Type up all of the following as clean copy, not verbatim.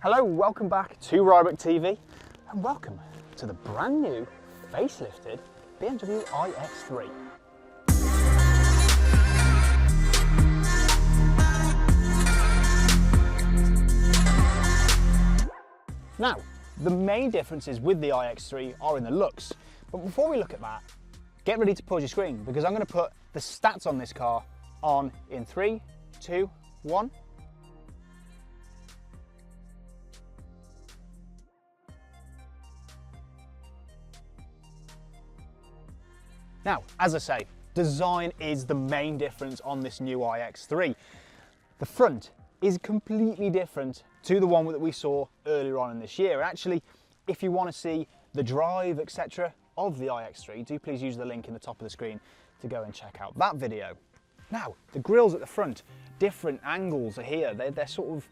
Hello, welcome back to Rybrook TV and welcome to the brand new facelifted BMW iX3. Now, the main differences with the iX3 are in the looks, but before we look at that, get ready to pause your screen because I'm going to put the stats on this car on in 3, 2, 1. Now, as I say, design is the main difference on this new iX3. The front is completely different to the one that we saw earlier on in this year. Actually, if you want to see the drive, etc. of the iX3, do please use the link in the top of the screen to go and check out that video. Now, the grills at the front, different angles are here. They're sort of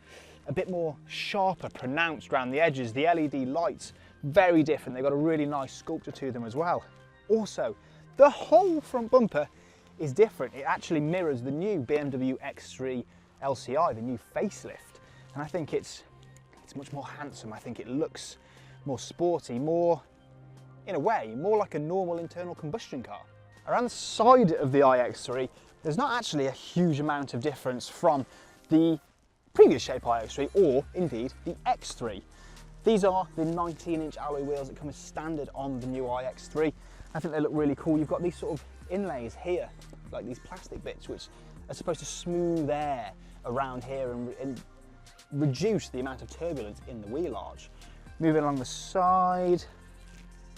a bit more sharper, pronounced around the edges. The LED lights, very different. They've got a really nice sculpture to them as well. Also, the whole front bumper is different. It actually mirrors the new BMW X3 LCI, the new facelift. And I think it's much more handsome. I think it looks more sporty, more, in a way, more like a normal internal combustion car. Around the side of the iX3, there's not actually a huge amount of difference from the previous shape iX3 or indeed the X3. These are the 19-inch alloy wheels that come as standard on the new iX3. I think they look really cool. You've got these sort of inlays here, like these plastic bits, which are supposed to smooth air around here and reduce the amount of turbulence in the wheel arch. Moving along the side,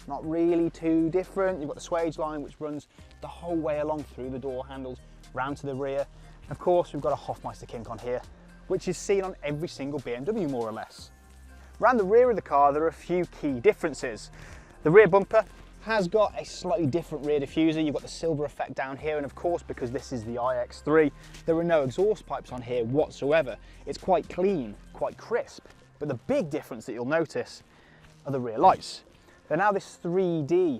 not really too different. You've got the swage line which runs the whole way along through the door handles, round to the rear. Of course, we've got a Hofmeister kink on here, which is seen on every single BMW more or less. Around the rear of the car, there are a few key differences. The rear bumper has got a slightly different rear diffuser. You've got the silver effect down here, and of course, because this is the iX3, there are no exhaust pipes on here whatsoever. It's quite clean, quite crisp. But the big difference that you'll notice are the rear lights. They're now this 3D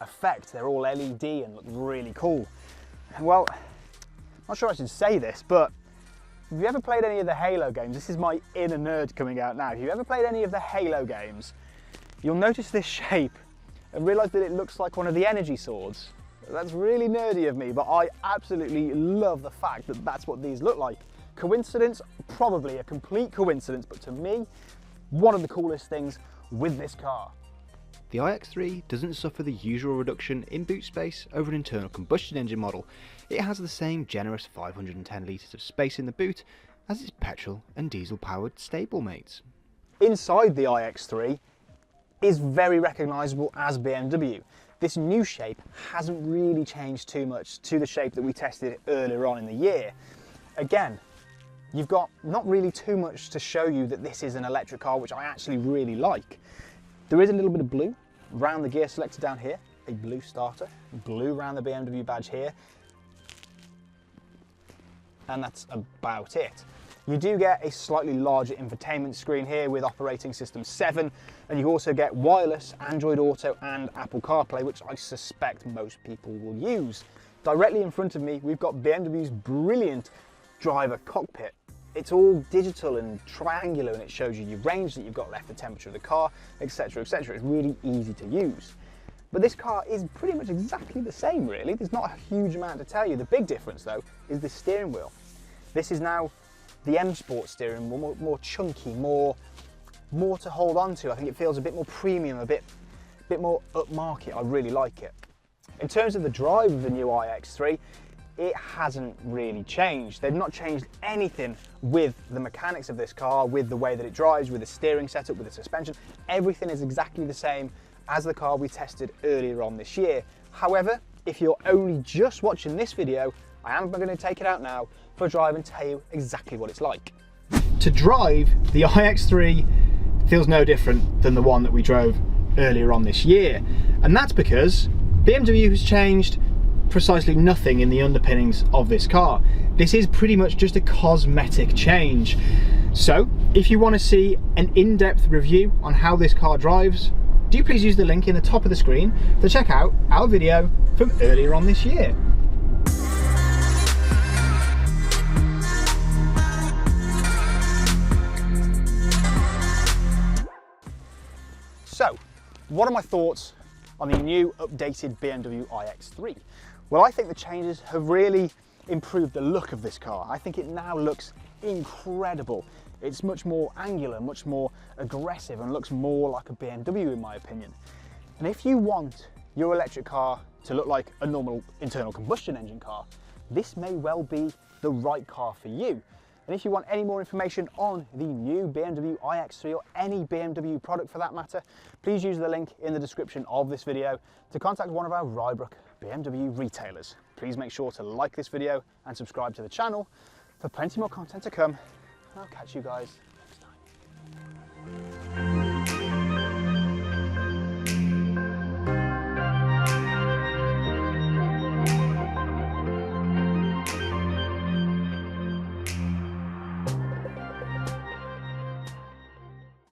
effect. They're all LED and look really cool. Well, I'm not sure I should say this, but have you ever played any of the Halo games? This is my inner nerd coming out now. If you've ever played any of the Halo games, you'll notice this shape and realise that it looks like one of the energy swords. That's really nerdy of me, but I absolutely love the fact that that's what these look like. Coincidence? Probably a complete coincidence, but to me, one of the coolest things with this car. The iX3 doesn't suffer the usual reduction in boot space over an internal combustion engine model. It has the same generous 510 litres of space in the boot as its petrol and diesel powered stablemates. Inside the iX3 is very recognisable as BMW. This new shape hasn't really changed too much to the shape that we tested earlier on in the year. Again, you've got not really too much to show you that this is an electric car, which I actually really like. There is a little bit of blue around the gear selector down here, a blue starter, blue around the BMW badge here, and that's about it. You do get a slightly larger infotainment screen here with operating system 7, and you also get wireless Android Auto and Apple CarPlay, which I suspect most people will use. Directly in front of me, we've got BMW's brilliant driver cockpit. It's all digital and triangular, and it shows you your range that you've got left, the temperature of the car, etc, etc. It's really easy to use. But this car is pretty much exactly the same, really. There's not a huge amount to tell you. The big difference, though, is the steering wheel. This is now the M Sport steering wheel, more chunky, more to hold on to. I think it feels a bit more premium, a bit more upmarket. I really like it. In terms of the drive of the new iX3, it hasn't really changed. They've not changed anything with the mechanics of this car, with the way that it drives, with the steering setup, with the suspension. Everything is exactly the same as the car we tested earlier on this year. However, if you're only just watching this video, I am going to take it out now for a drive and tell you exactly what it's like. To drive, the iX3 feels no different than the one that we drove earlier on this year. And that's because BMW has changed precisely nothing in the underpinnings of this car. This is pretty much just a cosmetic change. So if you want to see an in-depth review on how this car drives, do please use the link in the top of the screen to check out our video from earlier on this year. So, what are my thoughts on the new updated BMW iX3? Well, I think the changes have really improved the look of this car. I think it now looks incredible. It's much more angular, much more aggressive, and looks more like a BMW in my opinion. And if you want your electric car to look like a normal internal combustion engine car, this may well be the right car for you. And if you want any more information on the new BMW iX3 or any BMW product for that matter, please use the link in the description of this video to contact one of our Rybrook BMW retailers. Please make sure to like this video and subscribe to the channel for plenty more content to come. And I'll catch you guys